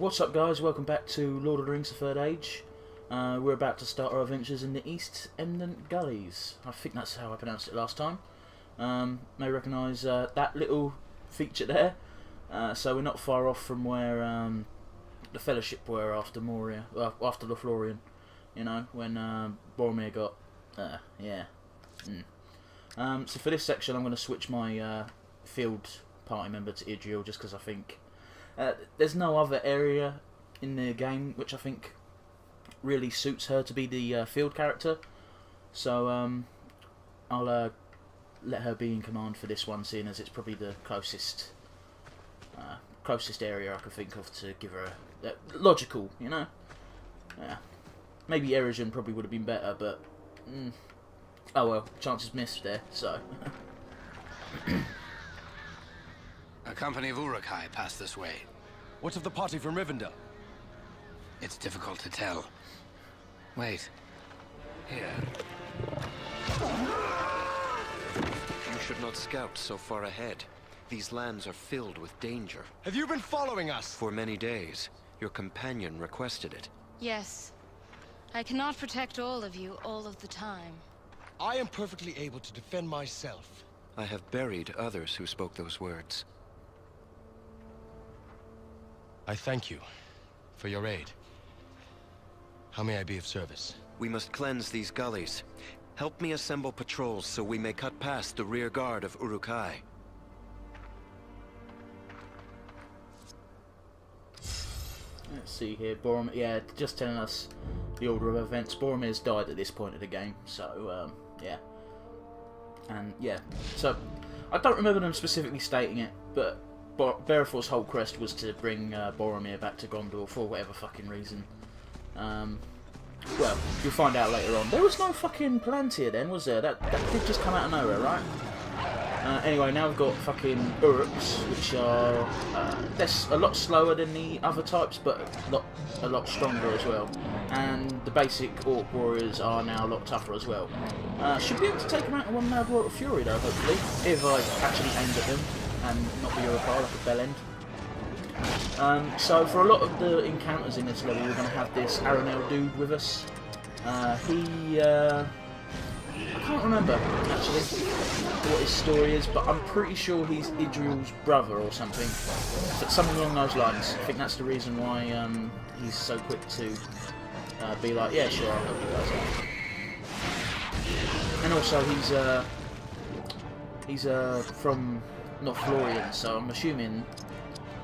What's up, guys? Welcome back to Lord of the Rings: The Third Age. We're about to start our adventures in the East Emnet Gulls. I think that's how I pronounced it last time. May recognise that little feature there. So we're not far off from where the Fellowship were after Moria, after Lothlorien. You know, when Boromir got, yeah. So for this section, I'm going to switch my field party member to Idril, just because I think there's no other area in the game which I think really suits her to be the field character. So I'll let her be in command for this one, seeing as it's probably the closest area I could think of to give her logical, you know. Yeah, maybe Erishen probably would have been better, but oh well, chances missed there. So. A company of Uruk-Hai passed this way. What of the party from Rivendell? It's difficult to tell. Wait. Here. You should not scout so far ahead. These lands are filled with danger. Have you been following us? For many days. Your companion requested it. Yes. I cannot protect all of you all of the time. I am perfectly able to defend myself. I have buried others who spoke those words. I thank you for your aid. How may I be of service? We must cleanse these gullies. Help me assemble patrols so we may cut past the rear guard of Uruk-Hai. Let's see here, Boromir. Yeah, just telling us the order of events. Boromir's died at this point of the game, so yeah. And yeah, so I don't remember them specifically stating it, but Berefor's whole quest was to bring Boromir back to Gondor for whatever fucking reason. Well, you'll find out later on. There was no fucking Palantir then, was there? That did just come out of nowhere, right? Anyway, now we've got fucking Uruks, which are a lot slower than the other types, but a lot stronger as well. And the basic Orc warriors are now a lot tougher as well. Should be able to take them out in one mad Roar of Fury though, hopefully, if I actually aimed at them and not the Uruk-Hai like a bell end. So for a lot of the encounters in this level, we're going to have this Aranel dude with us. I can't remember actually what his story is, but I'm pretty sure he's Idril's brother or something. Something along those lines. I think that's the reason why he's so quick to be like, yeah, sure, I'll help you guys out. And also he's from Lothlorien, so I'm assuming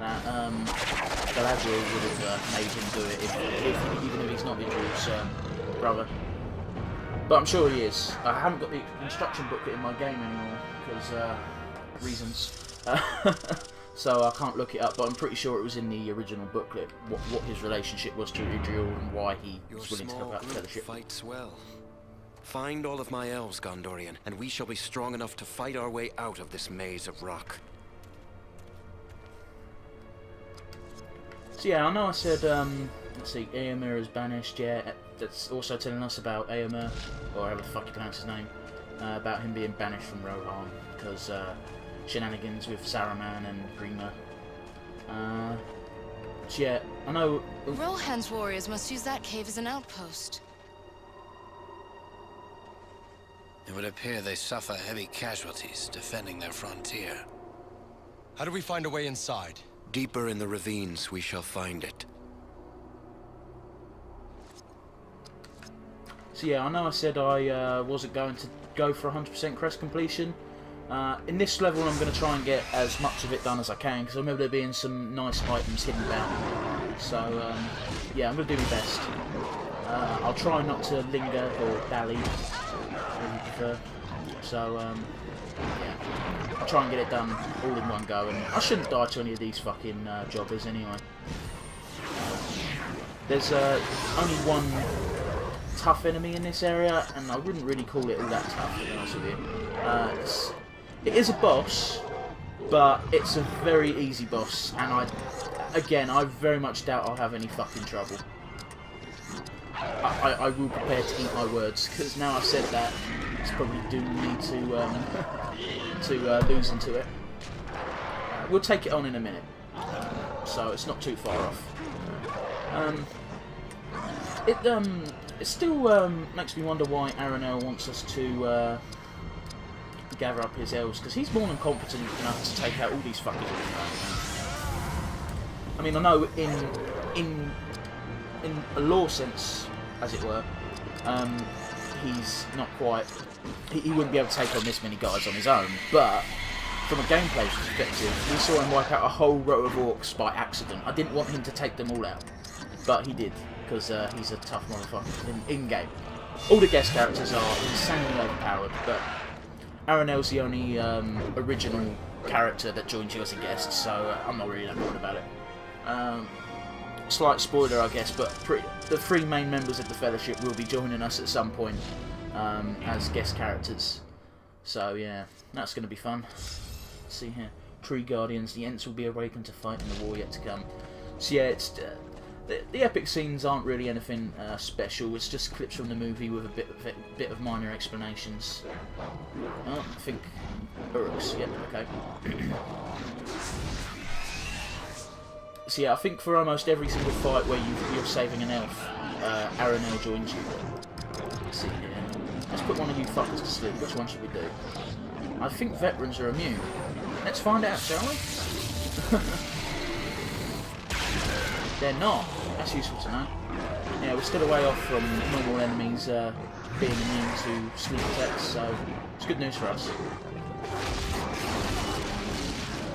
that Galadriel would have made him do it, even if he's not Idril's brother. But I'm sure he is. I haven't got the instruction booklet in my game anymore, because reasons. So I can't look it up, but I'm pretty sure it was in the original booklet, what his relationship was to Idril and why he was willing to help out the Fellowship. Fights well. Find all of my elves, Gondorian, and we shall be strong enough to fight our way out of this maze of rock. So yeah, I know I said, let's see, Éomer is banished, yeah, that's also telling us about Éomer, or however the fuck you pronounce his name, about him being banished from Rohan, because shenanigans with Saruman and Grima. So yeah, I know... Rohan's warriors must use that cave as an outpost. It would appear they suffer heavy casualties defending their frontier. How do we find a way inside? Deeper in the ravines we shall find it. So yeah, I know I said I wasn't going to go for 100% quest completion. In this level I'm going to try and get as much of it done as I can, because I remember there being some nice items hidden down. So yeah, I'm going to do my best. I'll try not to linger or dally, if you prefer. So yeah, I'll try and get it done all in one go, and I shouldn't die to any of these fucking jobbers anyway. There's only one tough enemy in this area, and I wouldn't really call it all that tough, to be honest with you. It is a boss, but it's a very easy boss, and I very much doubt I'll have any fucking trouble. I will prepare to eat my words, because now I've said that, it's probably doomed me to lose into it. We'll take it on in a minute, so it's not too far off. It still makes me wonder why Aranel wants us to gather up his elves, because he's more than competent enough to take out all these fuckers on his own. I mean, I know in a lore sense, as it were, he's not quite. He wouldn't be able to take on this many guys on his own, but from a gameplay perspective, we saw him wipe out a whole row of orcs by accident. I didn't want him to take them all out, but he did, because he's a tough motherfucker in-game. All the guest characters are insanely overpowered, but Aranel's the only original character that joins you as a guest, so I'm not really that bothered about it. Slight spoiler, I guess, but the 3 main members of the Fellowship will be joining us at some point as guest characters. So yeah, that's going to be fun. Let's see here. Tree Guardians, the Ents will be awakened to fight in the war yet to come. So yeah, it's the epic scenes aren't really anything special. It's just clips from the movie with a bit of minor explanations. Oh, I think Uruk's. Yep, okay. So yeah, I think for almost every single fight where you're saving an elf, Aranel joins you. Let's see here. Let's put one of you fuckers to sleep. Which one should we do? I think veterans are immune. Let's find out, shall we? They're not. That's useful to know. Yeah, we're still a way off from normal enemies being immune to sleep attacks, so it's good news for us.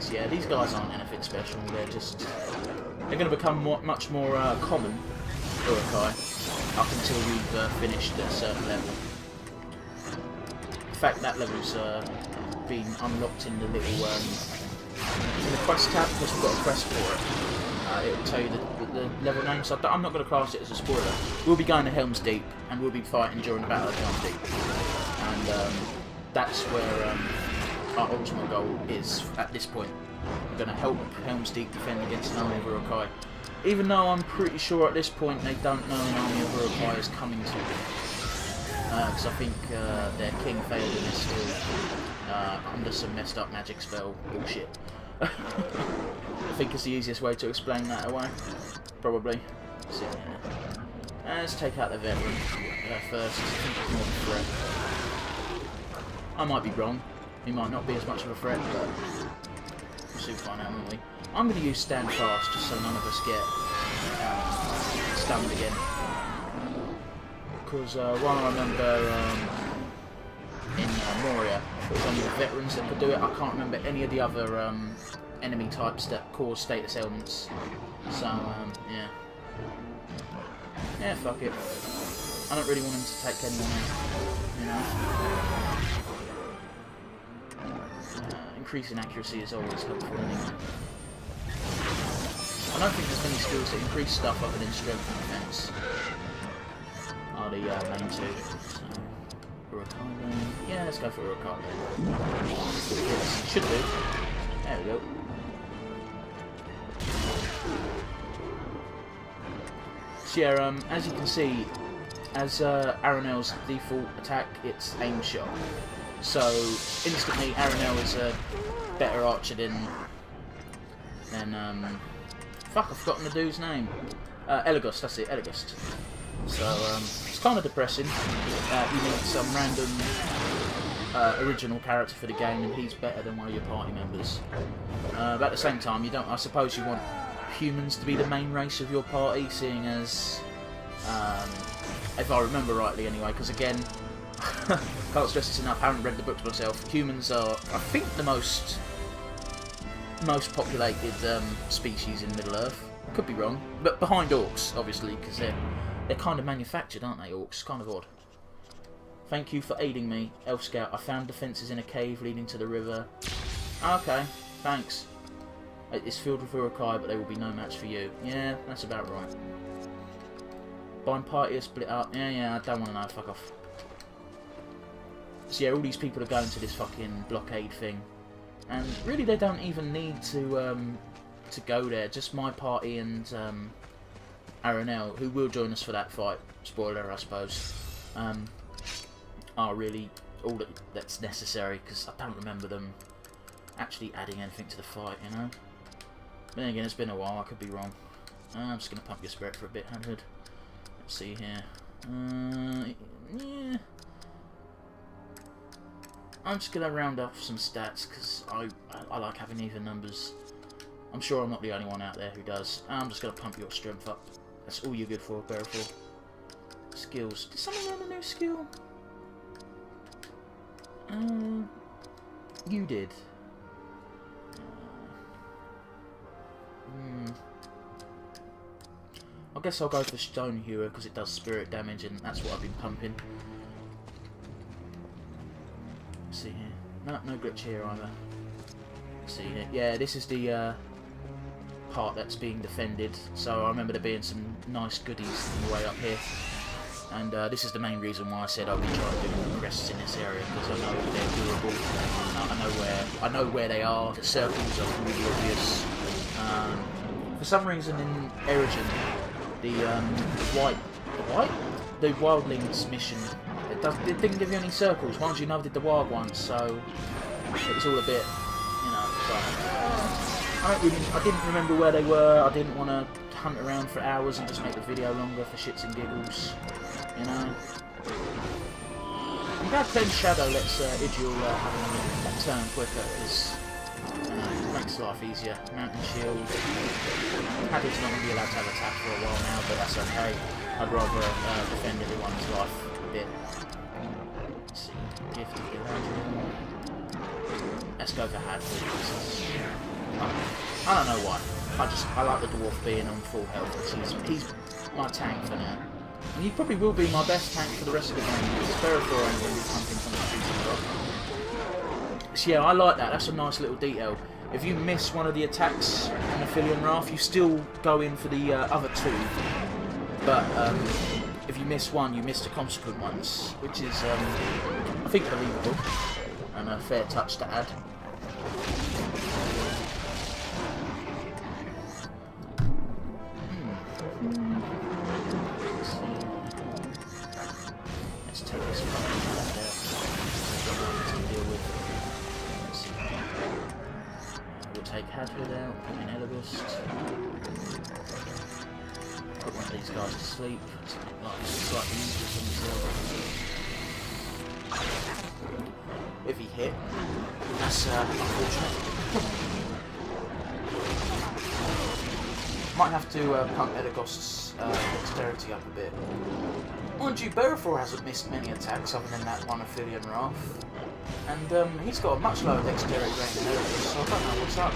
So yeah, these guys aren't anything special. They're going to become much more common, Uruk-Hai, up until we've finished a certain level. In fact, that level's been unlocked in the little in the quest tab, because we've got a quest for it. It will tell you the level name, so I'm not going to class it as a spoiler. We'll be going to Helm's Deep, and we'll be fighting during the Battle of Helm's Deep. And that's where our ultimate goal is at this point. We're going to help Helm's Deep defend against an army of Uruk-Hai. Even though I'm pretty sure at this point they don't know an army of Uruk-Hai is coming to them. Because I think their king Theoden is still under some messed up magic spell bullshit. I think it's the easiest way to explain that away. Probably. So, yeah. Let's take out the veteran first. I think he's more of a threat. I might be wrong. He might not be as much of a threat, but we'll soon find out, won't we? I'm going to use Stand Fast just so none of us get stunned again. Because while I remember in Moria, it was only the veterans that could do it. I can't remember any of the other enemy types that cause status ailments. So, yeah. Yeah, fuck it. I don't really want him to take anyone out, you know. Increasing accuracy is always helpful anyway. I don't think there's many skills that increase stuff other than strength and defense. Are the main two. So, Uruk-Hai then. Yeah, let's go for Uruk-Hai then. Yes, should do. There we go. So yeah, as you can see, as Aranel's default attack, it's aim shot. So instantly, Aranel is a better archer than fuck, I've forgotten the dude's name. Elegust, that's it, Elegust. So it's kind of depressing. You need some random original character for the game, and he's better than one of your party members. But at the same time, you don't. I suppose you want humans to be the main race of your party, seeing as, if I remember rightly, anyway. Because again, can't stress this enough. I haven't read the books myself. Humans are, I think, the most populated species in Middle Earth. I could be wrong, but behind orcs, obviously, because they're kind of manufactured, aren't they? Orcs, kind of odd. Thank you for aiding me, Elf Scout. I found defences in a cave leading to the river. Okay, thanks. It's filled with Uruk-Hai, but they will be no match for you. Yeah, that's about right. Bind party are split up. Yeah, I don't want to know. Fuck off. So yeah, all these people are going to this fucking blockade thing, and really they don't even need to go there. Just my party and Aranel, who will join us for that fight. Spoiler, I suppose. Are really all that's necessary, because I don't remember them actually adding anything to the fight, you know. But then again, it's been a while. I could be wrong. I'm just going to pump your spirit for a bit, Handhood. Let's see here. Yeah. I'm just going to round off some stats because I like having even numbers. I'm sure I'm not the only one out there who does. I'm just going to pump your strength up. That's all you're good for, Bearable. Skills. Did someone learn a new skill? You did. I guess I'll go for Stone Hewer because it does spirit damage and that's what I've been pumping. Let's see here. No glitch here either. Let's see here. Yeah, this is the part that's being defended. So I remember there being some nice goodies on the way up here. And this is the main reason why I said I'll be trying to do crests in this area because I know they're doable. I know where they are. The circles are really obvious. For some reason in Erogen, the Wildlings mission, it didn't give you any circles. Once you know, did the wild ones, so it was all a bit, you know. So, I didn't remember where they were. I didn't want to hunt around for hours and just make the video longer for shits and giggles, you know. I'm glad playing Shadow lets Idril have a turn quicker, because it makes life easier. Mountain Shield. Haddock's not going to be allowed to have attack for a while now, but that's okay. I'd rather defend everyone's life a bit. Let's see. Gift of Galadriel. Let's go for Haddock. I don't know why. I like the dwarf being on full health because he's my tank for now. And he probably will be my best tank for the rest of the game because Bearable ain't going to be pumping from the shooting block. So yeah, I like that. That's a nice little detail. If you miss one of the attacks on the Filion Wrath, you still go in for the other two. But if you miss one, you miss the consequent ones, which is, I think, believable and a fair touch to add. Let's take this to deal with. Let's see. We'll take Hadhood out, put in Elagust. Put one of these guys to sleep. Something like slightly easier on himself. If he hit, that's unfortunate. Might have to pump Elagost's dexterity up a bit. Mind you, Bearable hasn't missed many attacks other than that one of Filion Wrath. And he's got a much lower dexterity range than Elagos, so I don't know what's up.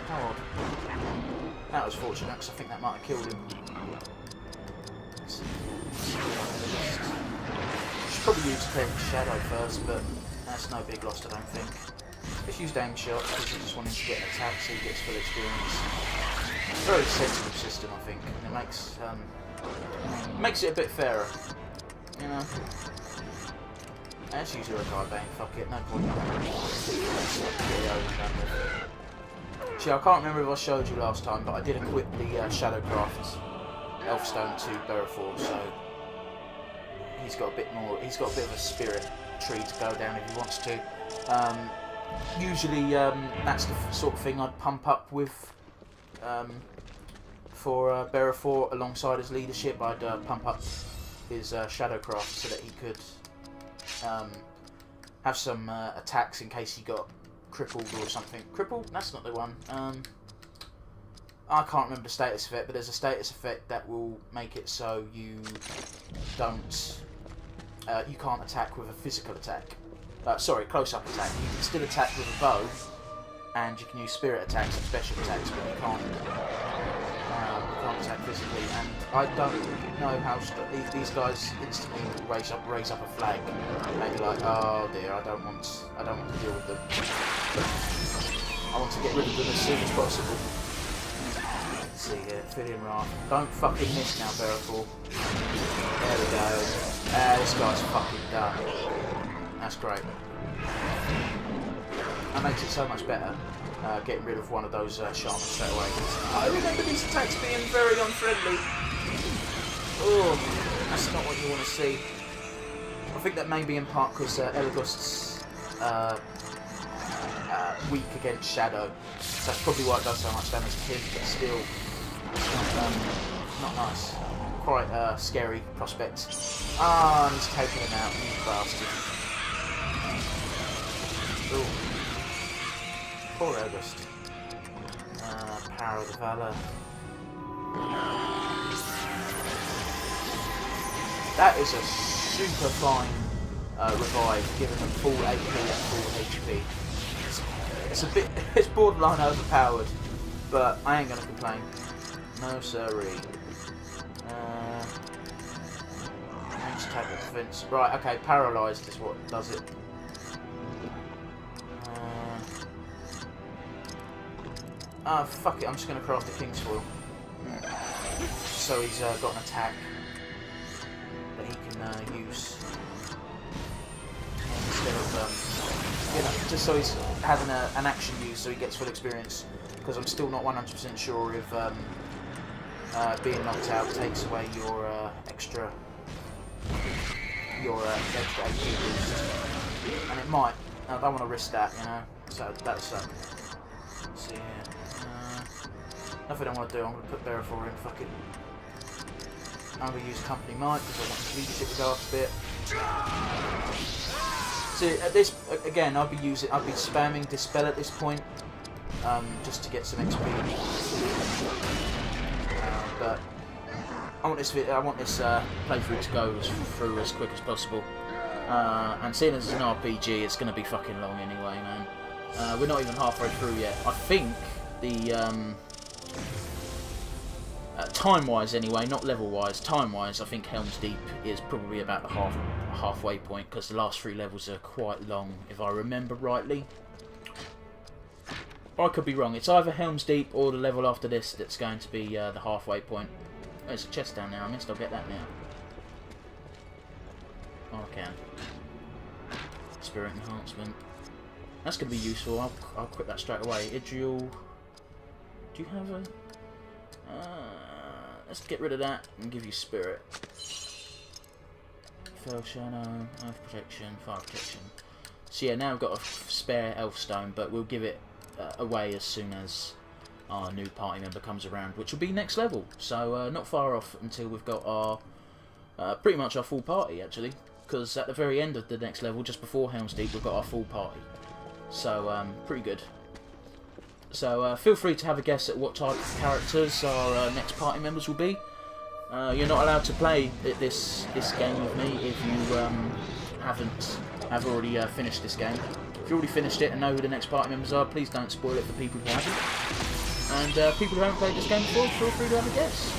How odd. That was fortunate, because I think that might have killed him. Should probably use Cleric Shadow first, but that's no big loss, I don't think. Just use aim shot because I just want him to get an attack so he gets full experience. It's a very sensitive system, I think, and it makes it a bit fairer, you know. Let's use Uruk-Hai Bane, fuck it, no point. See, I can't remember if I showed you last time, but I did equip the Shadowcraft Elfstone to Bearable, so he's got a bit of a spirit tree to go down if he wants to. Usually that's the sort of thing I'd pump up with for Bearable alongside his leadership. I'd pump up his Shadowcraft so that he could have some attacks in case he got crippled or something. Crippled? That's not the one. I can't remember the status effect, but there's a status effect that will make it so you don't, you can't attack with a physical attack. Sorry, close-up attack. You can still attack with a bow, and you can use spirit attacks and special attacks, but you can't attack physically. And I don't know how these guys instantly raise up a flag, maybe like, oh dear, I don't want to deal with them. I want to get rid of them as soon as possible. Let's see here, Filion Wrath. Don't fucking miss now, Bearable. There we go. This guy's fucking done. That's great. That makes it so much better, getting rid of one of those shamans straight away. I remember these attacks being very unfriendly. Oh, that's not what you want to see. I think that may be in part because Elagost's weak against shadow. So that's probably why it does so much damage to him, but still, it's not nice. Quite a scary prospect. Ah, and he's taking him out, you bastard. Ooh. Poor August. Power of the Valor. That is a super fine revive, giving them full AP and full HP. It's a bit, it's borderline overpowered, but I ain't gonna complain. No siree. Range attack with defense. Right, okay, paralysed is what does it. Fuck it, I'm just gonna craft the King's Foil. So he's got an attack that he can use instead of, just so he's having an action use, so he gets full experience. Because I'm still not 100% sure if being knocked out takes away your extra AP boost, and it might. I don't want to risk that, you know. So that's let's see here. Nothing I want to do. I'm going to put Bearafor in. Fuck it. I'm going to use Company Might because I want his leadership to go up a bit. So at this, again, I'd be spamming Dispel at this point, just to get some XP. But I want this playthrough to go through as quick as possible. And seeing as it's an RPG, it's going to be fucking long anyway, man. We're not even halfway through yet. I think the time-wise anyway, not level-wise, time-wise, I think Helm's Deep is probably about the halfway point, because the last 3 levels are quite long, if I remember rightly. Or I could be wrong. It's either Helm's Deep or the level after this that's going to be the halfway point. Oh, there's a chest down there. I missed. I'll get that now. Oh, I can. Spirit enhancement. That's going to be useful. I'll quit that straight away. Idriel. Do you have a... let's get rid of that and give you Spirit. Fell Shadow, Earth Protection, Fire Protection. So yeah, now we've got a spare Elf Stone, but we'll give it away as soon as our new party member comes around, which will be next level. So not far off until we've got our pretty much our full party, actually, because at the very end of the next level, just before Helm's Deep, we've got our full party. So pretty good. So feel free to have a guess at what type of characters our next party members will be. You're not allowed to play this game with me if you have already finished this game. If you already finished it and know who the next party members are, please don't spoil it for people who haven't. And people who haven't played this game before, feel free to have a guess.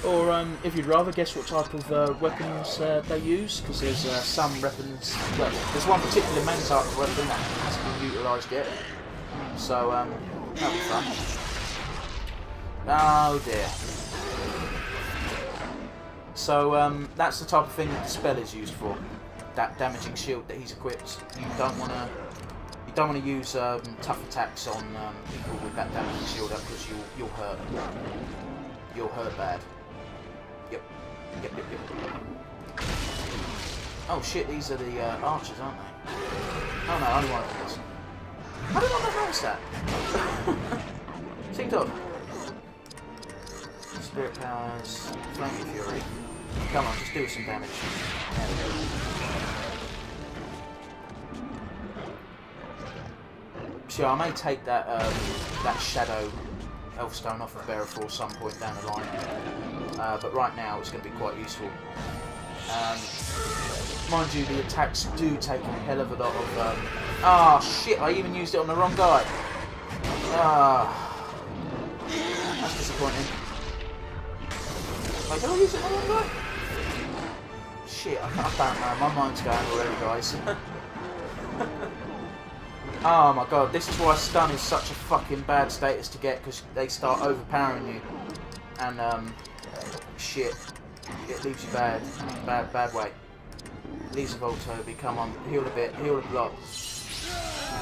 Or if you'd rather guess what type of weapons they use, because there's some weapons. Well, there's one particular main type of weapon that hasn't been utilised yet. So that'll be fun. Oh dear. So that's the type of thing that the spell is used for. That damaging shield that he's equipped. You don't want to use tough attacks on people with that damaging shield up, because you'll hurt. You'll hurt bad. Yep. Oh shit! These are the archers, aren't they? Oh no, only one of them is. How did I not notice that? Seemed odd. Spirit powers, flaming fury. Come on, just do some damage. There we go. So I may take that that shadow Elfstone off of Bearafor some point down the line, but right now it's going to be quite useful. Mind you, the attacks do take a hell of a lot of... Ah, shit, I even used it on the wrong guy. Ah, that's disappointing. Wait, did I use it on the wrong guy? Shit, I don't know, my mind's going already, guys. Oh my god, this is why stun is such a fucking bad status to get, because they start overpowering you. And, shit. It leaves you bad way. Leaves a Volt Toby, come on, heal a bit, heal a block.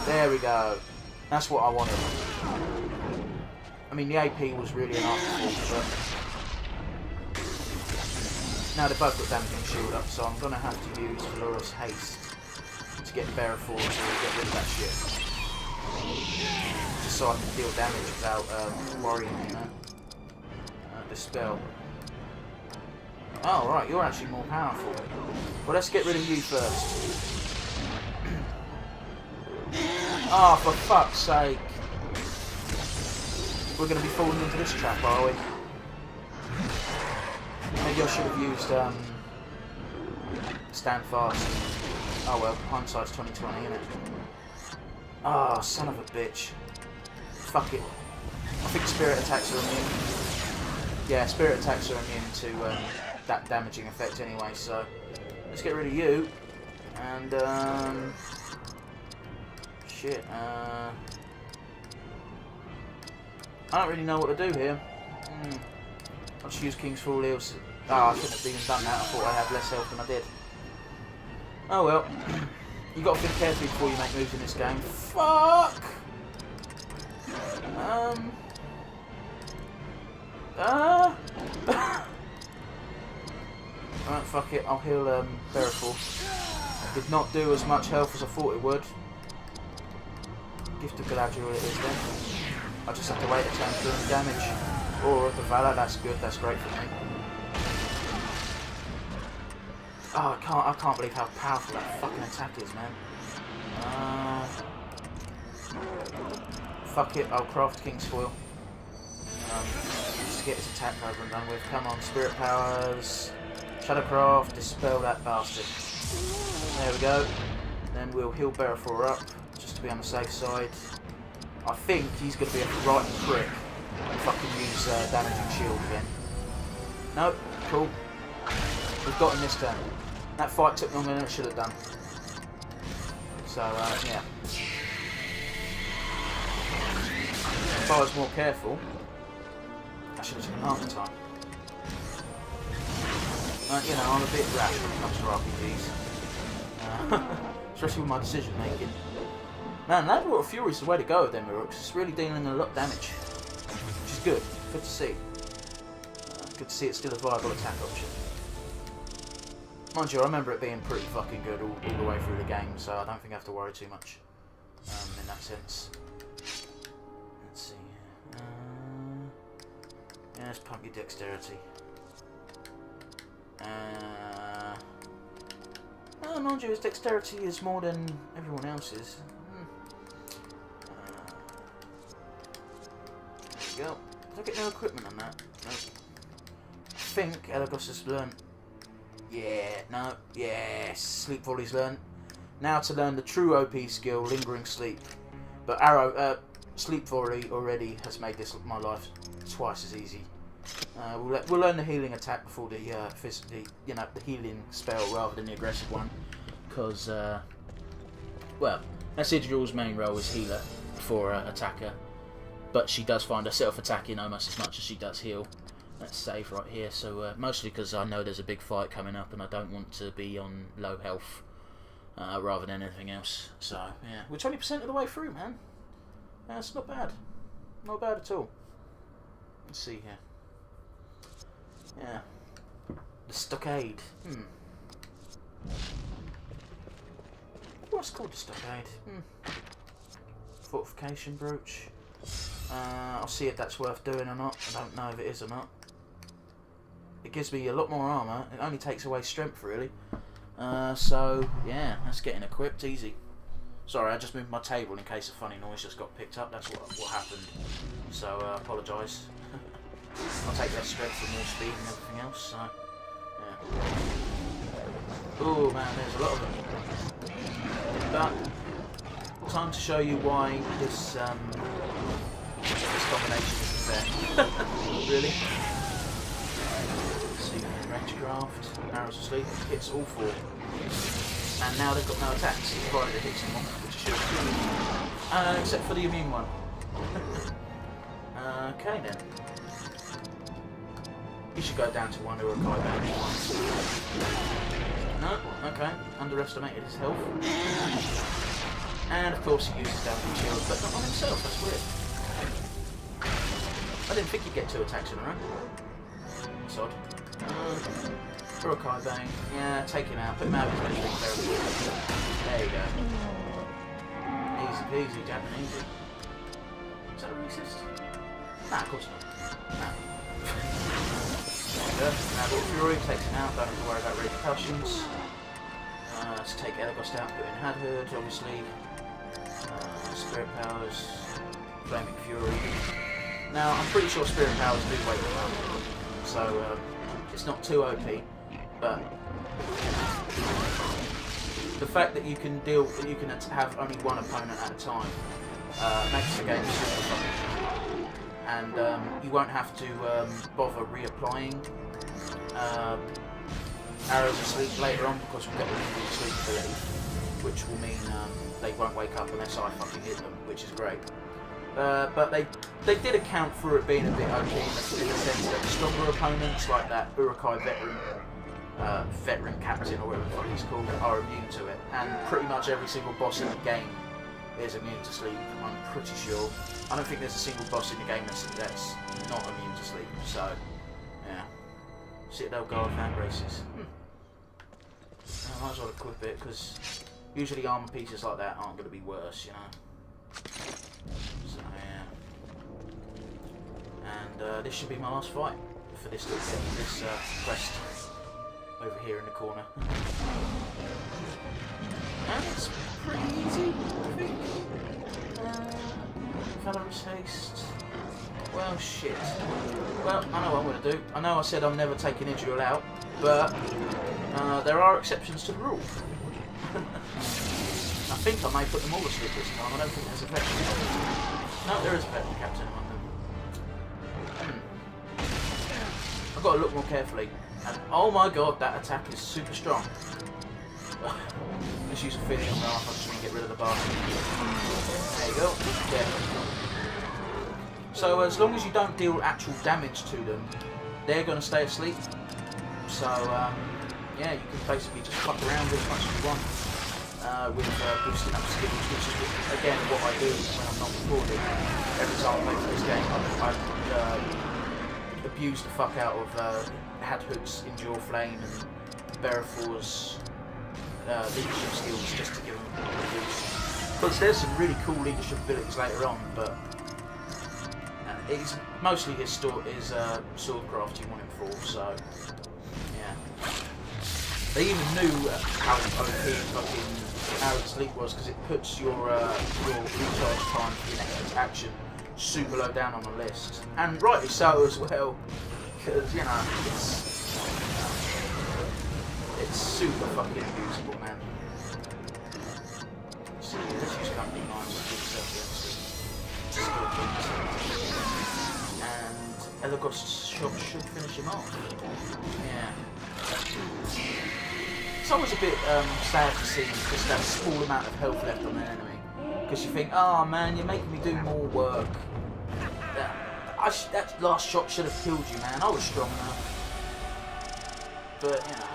There we go. That's what I wanted. I mean, the AP was really an afterthought, but... Now they've both got damaging shield up, so I'm going to have to use Valorous Haste to get Bearafor to get rid of that shit. Just so I can deal damage without worrying, you know. Dispel. Oh, right, you're actually more powerful. Well, let's get rid of you first. Oh, for fuck's sake. We're going to be falling into this trap, are we? Maybe I should have used stand fast. Oh well, hindsight's 20/20, innit? Ah, oh, son of a bitch. Fuck it. I think spirit attacks are immune. Yeah, spirit attacks are immune to that damaging effect anyway, so let's get rid of you. And shit, I don't really know what to do here. I'll just use King's Fall Eels. Ah, I shouldn't have even done that. I thought I had less health than I did. Oh well. You got to think carefully before you make moves in this game. Fuck! Alright, fuck it. I'll heal Bearful. Did not do as much health as I thought it would. Gift of Galadriel it is then. I just have to wait a turn for doing damage. Or the Valor, that's good, that's great for me. Oh, I can't believe how powerful that fucking attack is, man. Fuck it, I'll craft King's Foil. Just to get his attack over and done with. Come on, Spirit Powers. Shadowcraft, dispel that bastard. There we go. Then we'll heal Bearful up, just to be on the safe side. I think he's going to be a right prick if I can use damaging shield again. Nope, cool. We've got him this turn. That fight took longer than it should have done. So, yeah. If I was more careful, I should have taken half the time. You know, I'm a bit rash when it comes to RPGs. Especially with my decision making. Man, Labyrinth of Fury is the way to go with them Uruks. It's really dealing a lot of damage. Which is good. Good to see. Good to see it's still a viable attack option. Mind you, I remember it being pretty fucking good all the way through the game, so I don't think I have to worry too much in that sense. Let's see. Yeah, let's pump your dexterity. Oh, mind you, his dexterity is more than everyone else's. There we go. Did I get no equipment on that? Nope. I think Elagos has learnt. Yeah, no, yes. Sleep Volley's learnt. Now to learn the true OP skill, Lingering Sleep. But Sleep Volley already has made my life twice as easy. We'll learn the healing attack before the the healing spell rather than the aggressive one, because well, Sidrul's main role is healer for attacker, but she does find herself attacking almost as much as she does heal. Let's save right here. So mostly because I know there's a big fight coming up and I don't want to be on low health rather than anything else. So yeah, we're 20% of the way through, man. That's not bad, not bad at all. Let's see here. Yeah. The stockade. What's called the stockade? Fortification brooch. I'll see if that's worth doing or not. I don't know if it is or not. It gives me a lot more armour. It only takes away strength, really. So, yeah, that's getting equipped easy. Sorry, I just moved my table in case a funny noise just got picked up. That's what happened. So, I apologise. I'll take less strength for more speed and everything else, so, yeah. Oh man, there's a lot of them. But, time to show you why this combination isn't fair. Really? Let's see, Rangecraft, Arrows of Sleep, hits all four. And now they've got no attacks, provided it hits them all, which should. Except for the immune one. Okay then. You should go down to one Uruk-Hai band. No, okay. Underestimated his health. And of course he uses damaging shield, but not on himself, that's weird. I didn't think he'd get 2 attacks in a row. That's odd. Uruk-Hai bang. Yeah, take him out. Put him out of his misery. There you go. Easy Easy, Japan, easy. Is that a racist? Nah, of course not. Nah. Now, Fury takes him out, don't have to worry about repercussions. Let's take Elagos out, put in Hadhood, obviously. Spirit Powers, Flaming Fury. Now, I'm pretty sure Spirit Powers do wake them up, so it's not too OP, but the fact that you can have only one opponent at a time makes the game super fun. And you won't have to bother reapplying arrows of sleep later on because we've got the limited sleep ability, which will mean they won't wake up unless I fucking hit them, which is great. But they did account for it being a bit OP in the sense that the stronger opponents, like that Uruk-Hai veteran captain or whatever the fuck he's called, are immune to it. And pretty much every single boss in the game is immune to sleep, I'm pretty sure. I don't think there's a single boss in the game that's not immune to sleep, so yeah. Citadel Guard fan braces. I might as well equip it because usually armor pieces like that aren't going to be worse, you know. So yeah. And this should be my last fight for this quest over here in the corner. And it's pretty easy, I think. Valorous Haste. Well, shit. Well, I know what I'm going to do. I know I said I'm never taking Israel out, but there are exceptions to the rule. I think I may put them all asleep this time. I don't think there's a veteran. No, there is a veteran captain among them. I've got to look more carefully. And oh my god, that attack is super strong. Let's use a feeling on my arm. I'm just going to get rid of the bar. There you go. Yeah. So as long as you don't deal actual damage to them, they're going to stay asleep. So yeah, you can basically just fuck around as much as you want with boosting up skills, which is again what I do when I'm not recording. Every time I play through this game, I abuse the fuck out of Hadhood's Endure Flame and Berefor's leadership skills just to give them a boost. Because there's some really cool leadership abilities later on, but it's mostly his swordcraft you want him for, so yeah. They even knew how OP fucking Arrow of Sleep was because it puts your recharge time for your next action super low down on the list, and rightly so as well, because you know it's super fucking usable, man. So yeah, let's use Company Mines to keep yourself and Elagos shot should finish him off. Yeah. It's always a bit sad to see just that small amount of health left on an enemy, because you think, oh man, you're making me do more work. That last shot should have killed you, man. I was strong enough. But you know,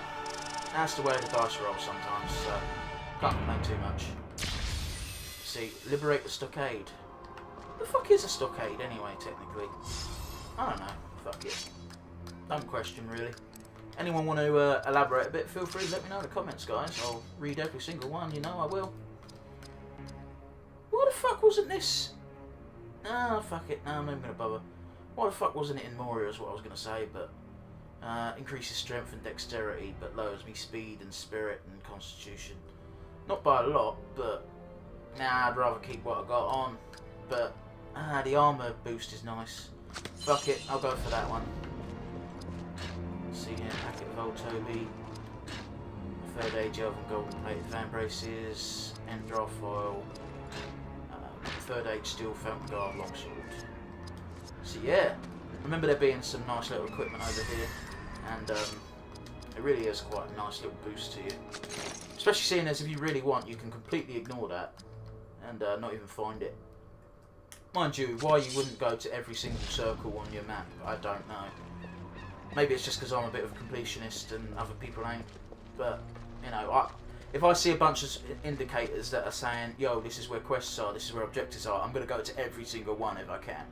that's the way the dice roll sometimes, so can't complain too much. See, liberate the stockade. The fuck is a stockade anyway, technically? I don't know. Fuck it. Don't question, really. Anyone want to elaborate a bit, feel free to let me know in the comments, guys. I'll read every single one, you know I will. Why the fuck wasn't this? Ah, fuck it. No, I'm not even going to bother. Why the fuck wasn't it in Moria is what I was going to say, but increases strength and dexterity, but lowers me speed and spirit and constitution. Not by a lot, but nah, I'd rather keep what I got on. But the armor boost is nice. Fuck it, I'll go for that one. See here, packet of old Toby, third age elven golden plated fan braces, end draft foil, third age steel fountain guard longsword. So yeah, remember there being some nice little equipment over here, and it really is quite a nice little boost to you. Especially seeing as if you really want, you can completely ignore that and not even find it. Mind you, why you wouldn't go to every single circle on your map, I don't know. Maybe it's just because I'm a bit of a completionist and other people ain't. But, you know, if I see a bunch of indicators that are saying, yo, this is where quests are, this is where objectives are, I'm going to go to every single one if I can.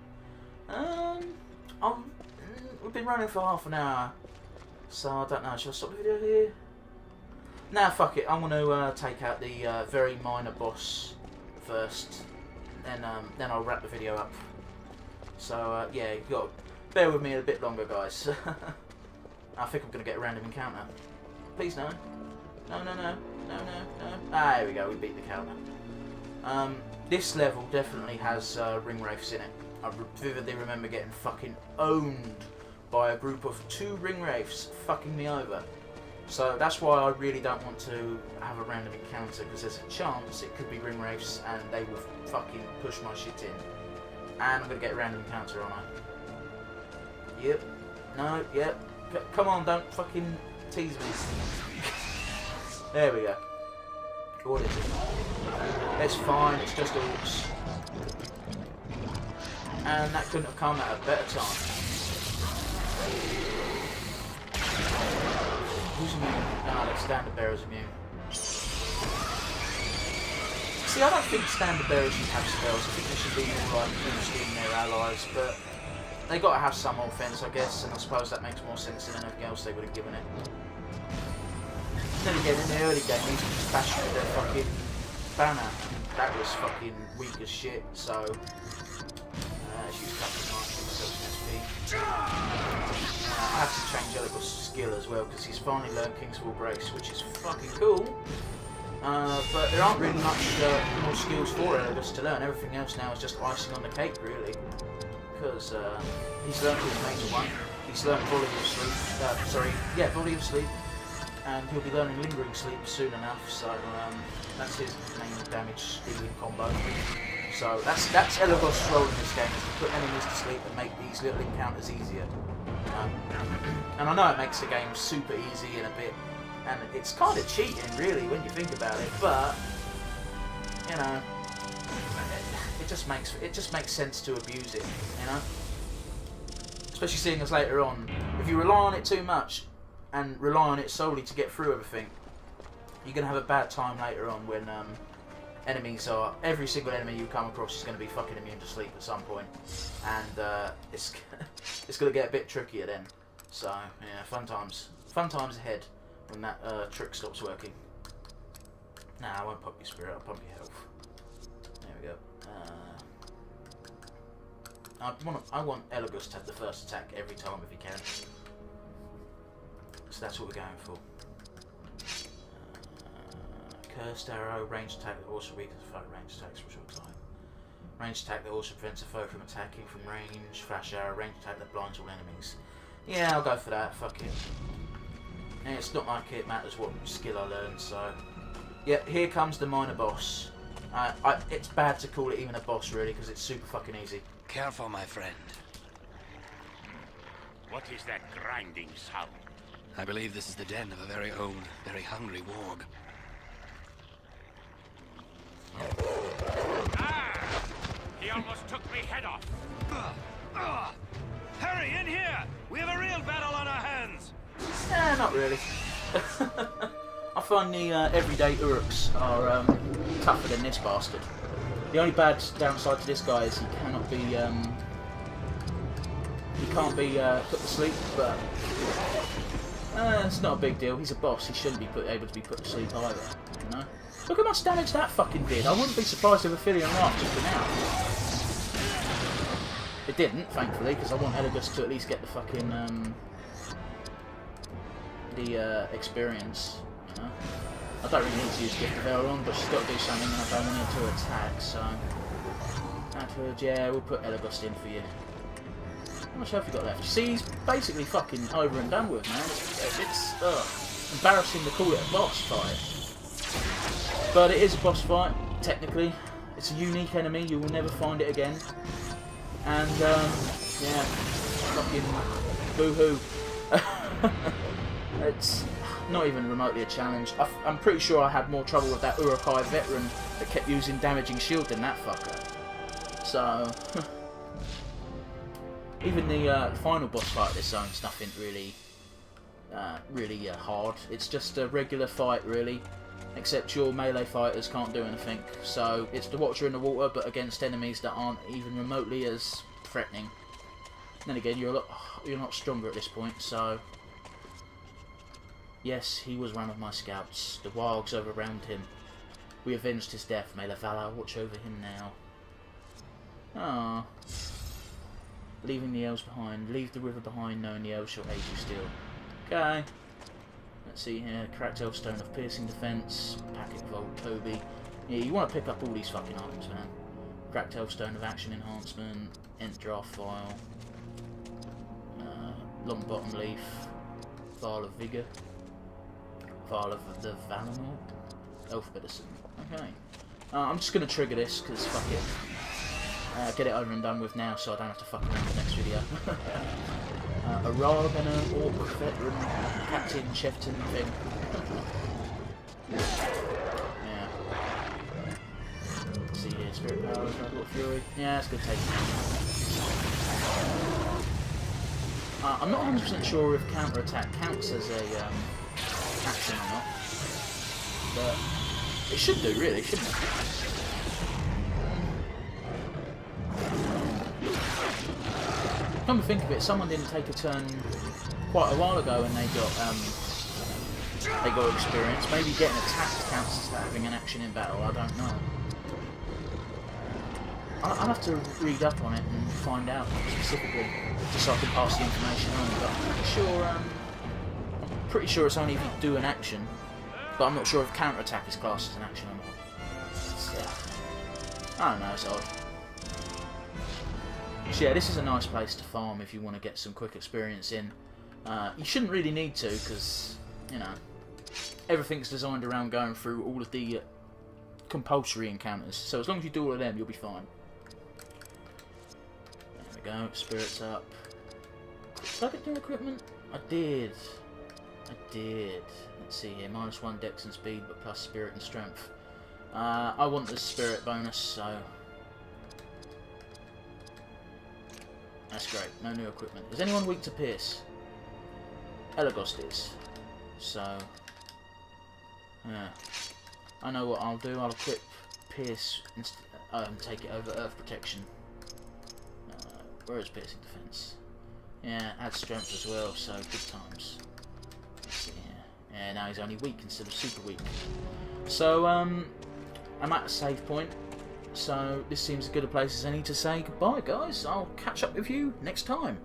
We've been running for half an hour, so I don't know, should I stop the video here? Nah, fuck it, I'm going to take out the very minor boss first. then I'll wrap the video up. So yeah, you got to bear with me a bit longer, guys. I think I'm gonna get a random encounter. Please no. No. Ah, there we go. We beat the counter. This level definitely has ring wraiths in it. I vividly remember getting fucking owned by a group of 2 ring wraiths fucking me over. So that's why I really don't want to have a random encounter, because there's a chance it could be ring wraiths and they will fucking push my shit in. And I'm going to get a random encounter, aren't I? Yep. No, yep. Come on, don't fucking tease me. There we go. What is it? It's fine, it's just orcs. And that couldn't have come at a better time. Who's immune? Ah, that standard bearer's immune. See, I don't think standard bearers should have spells. I think they should be more like boosting their allies, but they got to have some offense, I guess, and I suppose that makes more sense than anything else they would have given it. Then again, in the early game, these just bashed with their fucking banner. That was fucking weak as shit, so she was fucking nice with herself in SP. I have to change Uruk-Hai's skill as well, because he's finally learned Kingsfall Grace, which is fucking cool. But there aren't really much more skills for Uruk-Hai to learn. Everything else now is just icing on the cake, really. Because he's learned his major one. He's learned Volley of Sleep. Volley of Sleep. And he'll be learning Lingering Sleep soon enough, so that's his main damage stealing combo. So that's Uruk-Hai's role in this game, is to put enemies to sleep and make these little encounters easier. And I know it makes the game super easy and it's kind of cheating really when you think about it, but you know, it just makes sense to abuse it, you know. Especially seeing as later on, if you rely on it too much and rely on it solely to get through everything, you're gonna have a bad time later on when every single enemy you come across is going to be fucking immune to sleep at some point, and it's going to get a bit trickier then. So yeah, fun times ahead when that trick stops working. Nah, I won't pump your spirit, I'll pump your health. There we go. I want Uruk-Hai to have the first attack every time if he can. So that's what we're going for. Cursed arrow, ranged attack that also weakens foe. Ranged attacks, which looks like. Ranged attack that also prevents a foe from attacking from range. Flash arrow, ranged attack that blinds all enemies. Yeah, I'll go for that. Fuck it. And it's not like it matters what skill I learn, so. Yeah, here comes the minor boss. It's bad to call it even a boss, really, because it's super fucking easy. Careful, my friend. What is that grinding sound? I believe this is the den of a very old, very hungry warg. Ah! He almost took me head off. Hurry, in here! We have a real battle on our hands! Not really. I find the everyday Uruks are tougher than this bastard. The only bad downside to this guy is he cannot be put to sleep, but it's not a big deal. He's a boss. He shouldn't be able to be put to sleep either. You know. Look how much damage that fucking did. I wouldn't be surprised if Ophidian laughed just for now. It didn't, thankfully, because I want Uruk-Hai to at least get the fucking experience. You know. I don't really need to use Gift of Elrond, but she's got to do something, and I don't want her to attack. So, afterwards, yeah, we'll put Uruk-Hai in for you. How much health you got left? See, he's basically fucking over and done with, man. It's embarrassing to call it a boss fight. But it is a boss fight, technically. It's a unique enemy, you will never find it again. And, yeah, fucking boo-hoo. It's not even remotely a challenge. I'm pretty sure I had more trouble with that Uruk-Hai veteran that kept using damaging shield than that fucker. So, even the final boss fight of this zone's nothing really, hard. It's just a regular fight, really. Except your melee fighters can't do anything, so it's the Watcher in the water, but against enemies that aren't even remotely as threatening. Then again, you're not stronger at this point, so yes, he was one of my scouts. The wargs overwhelmed him. We avenged his death. May the Valar watch over him now. Ah. Leaving the elves behind. Leave the river behind, knowing the elves shall aid you still. Okay. Let's see here. Cracked elf stone of piercing defense. Packet of old Toby. Yeah, you want to pick up all these fucking items, man. Cracked elf stone of action enhancement. Ent draft file. Long bottom leaf. Vial of vigor. Vial of the Valinor. Elf medicine. Okay. I'm just going to trigger this because fuck it. Get it over and done with now so I don't have to fuck around the next video. A Rog and an Orc veteran Captain Chefton thing. Yeah. Let's see here, Spirit Powers, Red Fury. Yeah, it's good taking. I'm not 100% sure if counter attack counts as a action or not. But it should do, really, shouldn't it? Come to think of it, someone didn't take a turn quite a while ago and they got experience. Maybe getting attacked counts as having an action in battle, I don't know. I'll have to read up on it and find out specifically, just so I can pass the information on. But I'm pretty sure it's only if you do an action. But I'm not sure if counter-attack is classed as an action or not. I don't know, it's odd. So yeah, this is a nice place to farm if you want to get some quick experience in. You shouldn't really need to, because, you know, everything's designed around going through all of the compulsory encounters. So as long as you do all of them, you'll be fine. There we go, spirits up. Did I get new equipment? I did. Let's see here, -1 dex and speed, but plus spirit and strength. I want the spirit bonus, so that's great. No new equipment. Is anyone weak to pierce? Elagos is. So, yeah. I know what I'll do. I'll equip pierce and take it over earth protection. Where is piercing defense? Yeah, add strength as well, so good times. Let's see here. Yeah, now he's only weak instead of super weak. So, I'm at a save point. So, this seems as good a place as any to say goodbye, guys. I'll catch up with you next time.